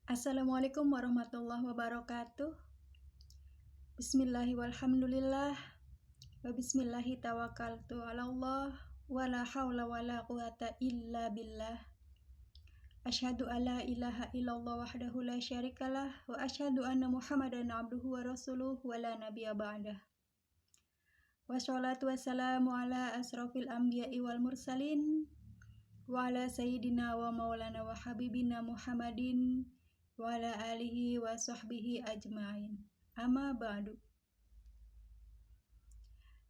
Assalamualaikum warahmatullahi wabarakatuh. Bismillahi walhamdulillah wa bismillahi tawakkaltu ala Allah wa la hawla wa la quwata illa billah. Asyhadu alla ilaha illallah wahdahu la syarikalah wa asyhadu anna Muhammadan abduhu wa rasuluh wa la nabiyya ba'dah. Wassalatu wassalamu ala asrafil anbiya'i wal mursalin wa ala sayyidina wa maulana wa habibina Muhammadin wa ala alihi wa sahbihi ajma'in. Amma ba'du.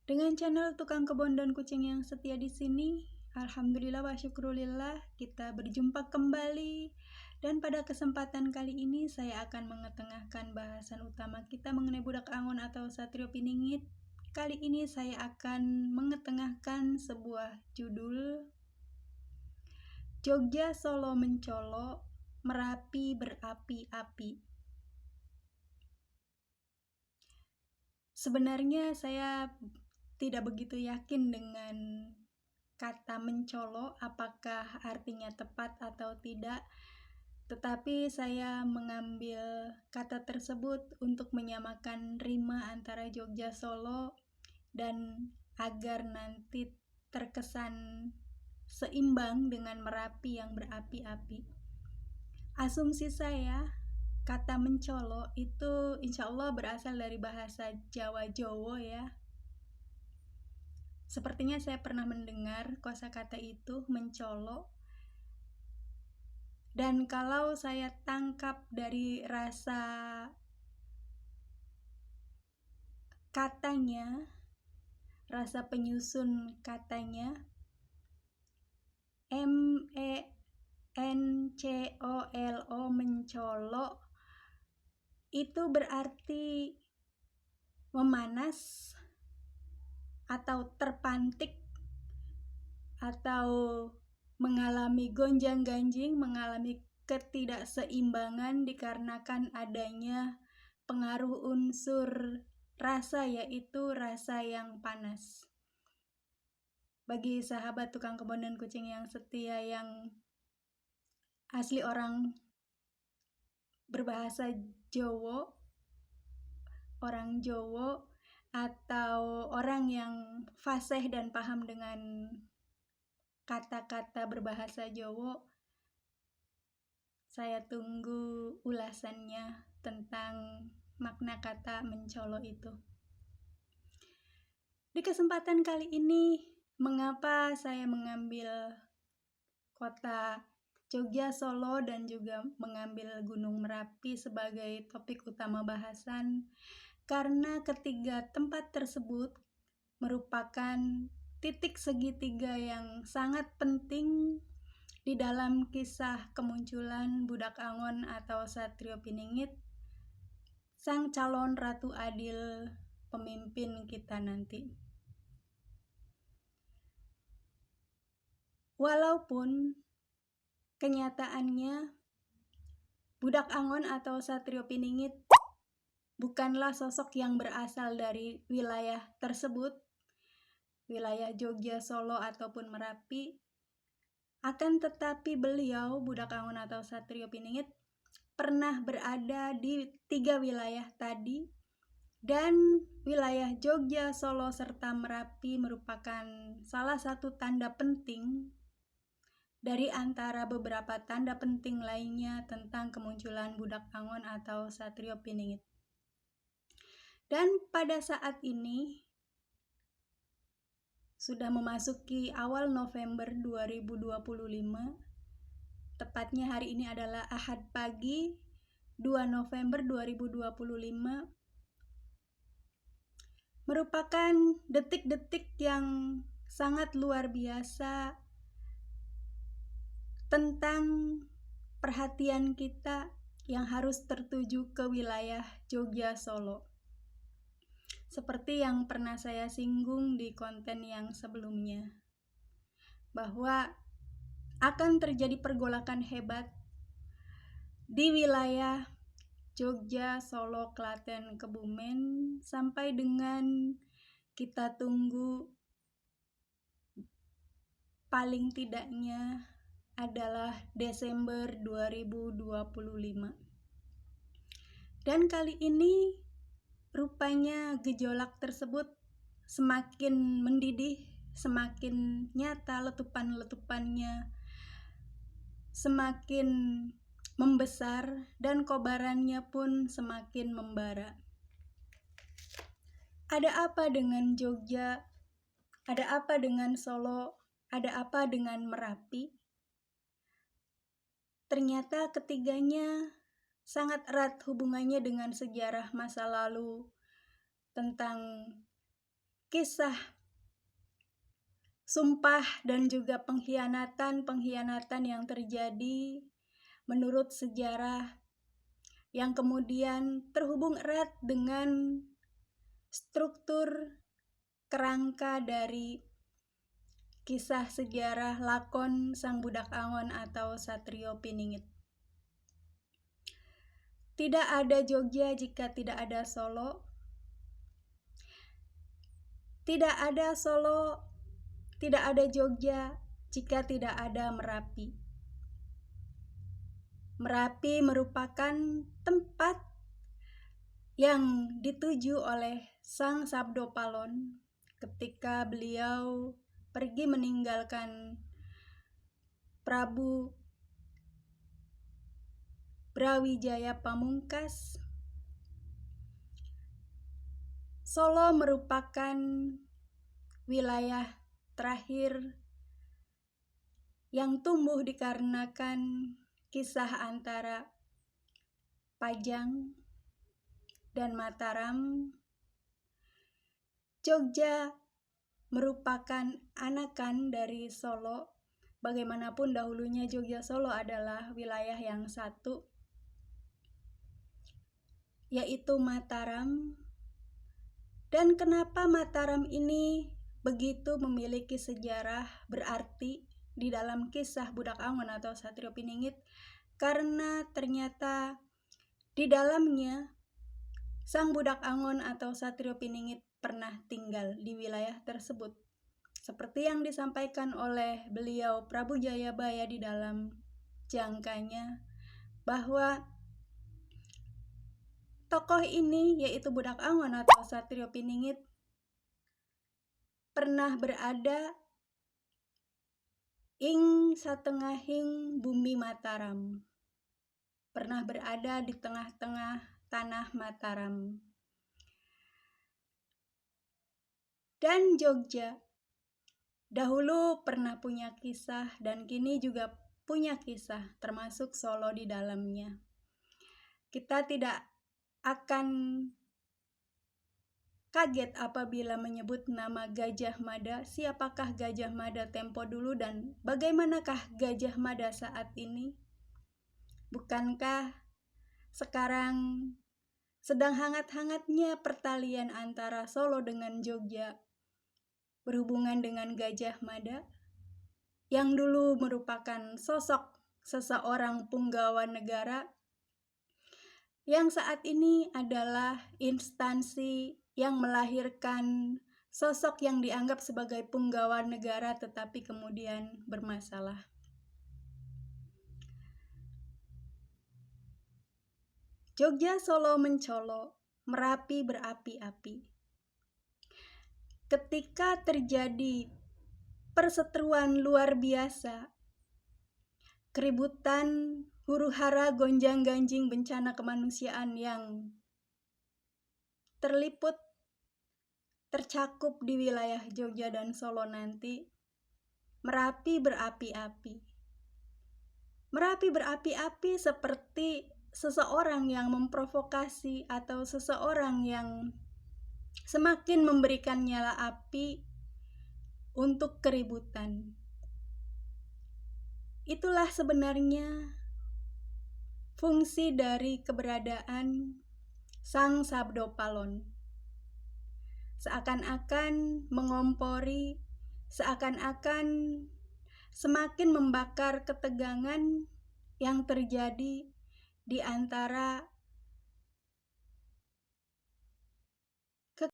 Dengan channel Tukang Kebon dan Kucing yang setia di sini, alhamdulillah wa syukrulillah, kita berjumpa kembali. Dan pada kesempatan kali ini saya akan mengetengahkan bahasan utama kita mengenai budak angon atau satrio piningit. Kali ini saya akan mengetengahkan sebuah judul Jogja Solo Mencolok, Merapi Berapi-api. Sebenarnya saya tidak begitu yakin dengan kata mencolok, apakah artinya tepat atau tidak. Tetapi saya mengambil kata tersebut untuk menyamakan rima antara Jogja Solo dan agar nanti terkesan seimbang dengan Merapi yang berapi-api. Asumsi saya, kata mencolok itu insya Allah berasal dari bahasa Jawa-Jowo ya. Sepertinya saya pernah mendengar kosakata itu, mencolok. Dan kalau saya tangkap dari rasa katanya, rasa penyusun katanya, MENCOLO, mencolok, itu berarti memanas atau terpantik atau mengalami gonjang-ganjing, mengalami ketidakseimbangan dikarenakan adanya pengaruh unsur rasa, yaitu rasa yang panas. Bagi sahabat Tukang Kebon dan Kucing yang setia yang asli orang berbahasa Jowo, orang Jowo, atau orang yang fasih dan paham dengan kata-kata berbahasa Jowo, saya tunggu ulasannya tentang makna kata mencolok itu. Di kesempatan kali ini, mengapa saya mengambil kota Jogja, Solo, dan juga mengambil Gunung Merapi sebagai topik utama bahasan? Karena ketiga tempat tersebut merupakan titik segitiga yang sangat penting di dalam kisah kemunculan budak angon atau satrio piningit, sang calon ratu adil pemimpin kita nanti. Walaupun kenyataannya budak angon atau satrio piningit bukanlah sosok yang berasal dari wilayah tersebut, wilayah Jogja, Solo, ataupun Merapi, akan tetapi beliau, budak angon atau satrio piningit, pernah berada di 3 wilayah tadi, dan wilayah Jogja, Solo, serta Merapi merupakan salah satu tanda penting dari antara beberapa tanda penting lainnya tentang kemunculan budak angon atau satrio piningit. Dan pada saat ini sudah memasuki awal November 2025, tepatnya hari ini adalah Ahad pagi 2 November 2025, merupakan detik-detik yang sangat luar biasa tentang perhatian kita yang harus tertuju ke wilayah Jogja, Solo. Seperti yang pernah saya singgung di konten yang sebelumnya, bahwa akan terjadi pergolakan hebat di wilayah Jogja, Solo, Klaten, Kebumen, sampai dengan kita tunggu paling tidaknya adalah Desember 2025. Dan kali ini rupanya gejolak tersebut semakin mendidih, semakin nyata letupan-letupannya, semakin membesar, dan kobarannya pun semakin membara. Ada apa dengan Jogja? Ada apa dengan Solo? Ada apa dengan Merapi? Ternyata ketiganya sangat erat hubungannya dengan sejarah masa lalu, tentang kisah sumpah dan juga pengkhianatan yang terjadi menurut sejarah, yang kemudian terhubung erat dengan struktur kerangka dari kisah sejarah lakon Sang Budak Angon atau Satrio Piningit. Tidak ada Jogja jika tidak ada Solo. Tidak ada Solo, tidak ada Jogja jika tidak ada Merapi. Merapi merupakan tempat yang dituju oleh Sang Sabdo Palon ketika beliau pergi meninggalkan Prabu Brawijaya Pamungkas. Solo merupakan wilayah terakhir yang tumbuh dikarenakan kisah antara Pajang dan Mataram. Jogja merupakan anakan dari Solo. Bagaimanapun dahulunya Jogja Solo adalah wilayah yang satu, yaitu Mataram. Dan kenapa Mataram ini begitu memiliki sejarah berarti di dalam kisah Budak Angon atau Satrio Piningit? Karena ternyata di dalamnya Sang Budak Angon atau Satrio Piningit pernah tinggal di wilayah tersebut. Seperti yang disampaikan oleh beliau Prabu Jayabaya di dalam jangkanya, bahwa tokoh ini, yaitu Budak Angon atau Satrio Piningit, pernah berada ing satengahing bumi Mataram, pernah berada di tengah-tengah tanah Mataram. Dan Jogja dahulu pernah punya kisah dan kini juga punya kisah, termasuk Solo di dalamnya. Kita tidak akan kaget apabila menyebut nama Gajah Mada. Siapakah Gajah Mada tempo dulu dan bagaimanakah Gajah Mada saat ini? Bukankah sekarang sedang hangat-hangatnya pertalian antara Solo dengan Jogja berhubungan dengan Gajah Mada, yang dulu merupakan sosok seseorang punggawa negara, yang saat ini adalah instansi yang melahirkan sosok yang dianggap sebagai punggawa negara tetapi kemudian bermasalah. Jogja Solo mencolo, Merapi berapi-api. Ketika terjadi perseteruan luar biasa, keributan, huru-hara, gonjang-ganjing bencana kemanusiaan yang tercakup di wilayah Jogja dan Solo nanti, Merapi berapi-api. Merapi berapi-api seperti seseorang yang memprovokasi atau seseorang yang semakin memberikan nyala api untuk keributan. Itulah sebenarnya fungsi dari keberadaan Sang Sabdo Palon. Seakan-akan mengompori, seakan-akan semakin membakar ketegangan yang terjadi di antara